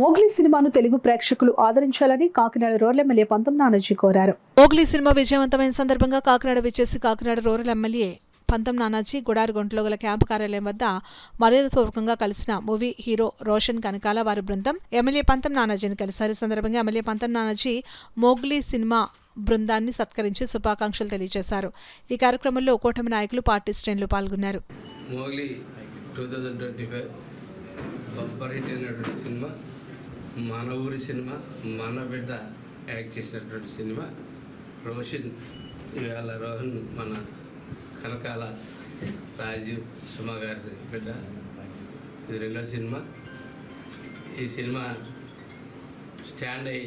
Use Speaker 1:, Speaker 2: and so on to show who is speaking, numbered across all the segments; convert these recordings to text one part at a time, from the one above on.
Speaker 1: Mowgli సినిమాను తెలుగు ప్రేక్షకులు ఆదరించాలని Kakinada rural MLA పంతం నానాజీ కోరారు. మోగ్లీ సినిమా విజయవంతమైన సందర్భంగా కాకినాడ విచ్చేసి కాకినాడ రూరల్ ఎమ్మెల్యే పంతం నానాజీ గుడారిగుంటలో గల క్యాంపు కార్యాలయం వద్ద మర్యాదపూర్వకంగా కలిసిన మూవీ హీరో రోషన్ కనకాల వారి బృందం ఎమ్మెల్యే పంతం నానాజీని కలిశారు. ఈ సందర్భంగా ఎమ్మెల్యే పంతం నానాజీ మోగ్లీ సినిమా బృందాన్ని సత్కరించి శుభాకాంక్షలు తెలియజేశారు. ఈ కార్యక్రమంలో కూటమి నాయకులు, పార్టీ శ్రేణులు పాల్గొన్నారు.
Speaker 2: మోగ్లీ 2025 బంపర్ హిట్ అయినటువంటి సినిమా, మన ఊరి సినిమా, మన బిడ్డ యాక్ట్ చేసినటువంటి సినిమా. రోషన్ ఇవాళ రోహన్ మన కనకాల రాజీవ్ సుమ గారి బిడ్డ. ఇది రెండో సినిమా. ఈ సినిమా స్టాండ్ అయ్యి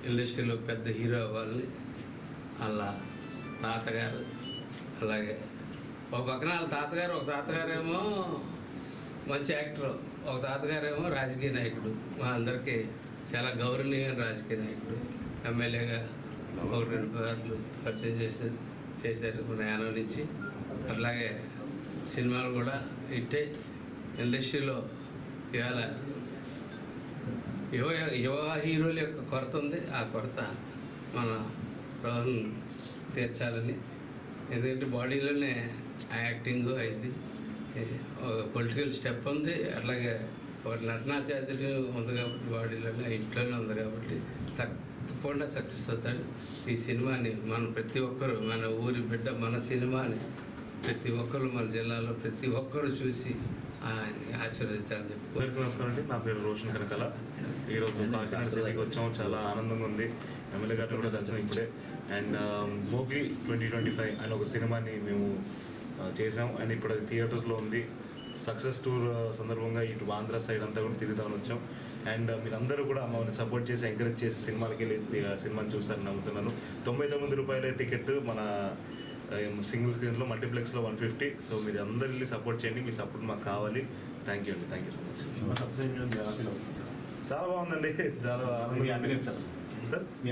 Speaker 2: ఇండస్ట్రీలో పెద్ద హీరో అవ్వాలని వాళ్ళ తాతగారు, అలాగే ఒక పక్కన వాళ్ళ తాతగారు, ఒక తాతగారేమో మంచి యాక్టర్, ఒక తాతగారేమో రాజకీయ నాయకుడు. మా అందరికీ చాలా గౌరవనీయమైన రాజకీయ నాయకుడు. ఎమ్మెల్యేగా 1-2 సార్లు పరిచయం చేశారు మన యానం నుంచి. అట్లాగే సినిమాలు కూడా ఇట్టే ఇండస్ట్రీలో ఇవాళ యువ హీరోల యొక్క కొరత ఉంది. ఆ కొరత మన రోహన్ తీర్చాలని. ఎందుకంటే బాడీలోనే యాక్టింగ్ అయింది, పొలిటికల్ స్టెప్ ఉంది, అట్లాగే ఒక నటనా చాతుర్యం ఉంది కాబట్టి బాడీలోనే, ఇంట్లోనే ఉంది కాబట్టి తప్పకుండా సక్సెస్ అవుతాడు. ఈ సినిమాని మన ప్రతి ఒక్కరు, మన ఊరి బిడ్డ, మన సినిమాని ప్రతి ఒక్కరు, మన జిల్లాలో ప్రతి ఒక్కరు చూసి ఆశీర్వదించాలని చెప్పి.
Speaker 3: నమస్కారం అండి, నా పేరు రోషన్ కనకాల. ఈరోజు కాకినాడ సిటీకి వచ్చాము, చాలా ఆనందంగా ఉంది. ఎమ్మెల్యే గారితో కూడా కలిసాం ఇప్పుడే. అండ్ మోగ్లీ 2025 అనే ఒక సినిమాని మేము చేసాం. అండ్ ఇప్పుడు అది థియేటర్స్లో ఉంది. సక్సెస్ టూర్ సందర్భంగా ఇటు ఆంధ్ర సైడ్ అంతా కూడా తిరుగుదామని వచ్చాం. అండ్ మీరందరూ కూడా మమ్మల్ని సపోర్ట్ చేసి, ఎంకరేజ్ చేసి సినిమాలకి వెళ్ళి సినిమాని చూస్తారని నమ్ముతున్నాను. 99 రూపాయల టికెట్ మన సింగిల్ స్క్రీన్లో, మల్టీప్లెక్స్లో 150. సో మీరు అందరు వెళ్ళి సపోర్ట్ చేయండి, మీ సపోర్ట్ మాకు కావాలి. థ్యాంక్ యూ అండి, థ్యాంక్ యూ సో మచ్. చాలా బాగుందండి, చాలా ఆనందంగా. సార్ మీ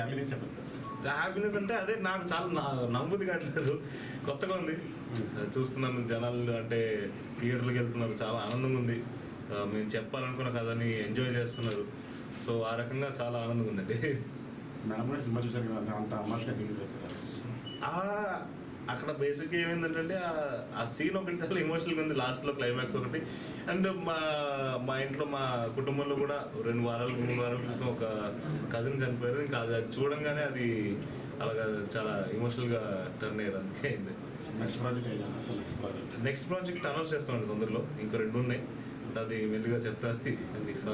Speaker 3: హ్యాపీనెస్ అంటే అదే, నాకు చాలా నమ్ముది కావట్లేదు, కొత్తగా ఉంది. చూస్తున్నాను జనాలు అంటే థియేటర్కి వెళ్తున్నారు, చాలా ఆనందంగా ఉంది. మేము చెప్పాలనుకున్న కథని ఎంజాయ్ చేస్తున్నారు. సో ఆ రకంగా చాలా ఆనందంగా ఉందండి. అక్కడ బేసిక్గా ఏమైందంటే ఆ సీన్ ఒకటి చాలా ఎమోషనల్గా ఉంది, లాస్ట్లో క్లైమాక్స్ ఒకటి. అండ్ మా ఇంట్లో, మా కుటుంబంలో కూడా 2 వారాలు 3 వారాల క్రితం ఒక కజిన్ చనిపోయారు. ఇంకా అది చూడంగానే అది అలాగా చాలా ఎమోషనల్గా టర్న్ అయ్యారు. అందుకే నెక్స్ట్ ప్రాజెక్ట్ అనౌన్స్ చేస్తామండి తొందరలో. ఇంకో 2 ఉన్నాయి, అది మెల్లిగా చెప్తాను.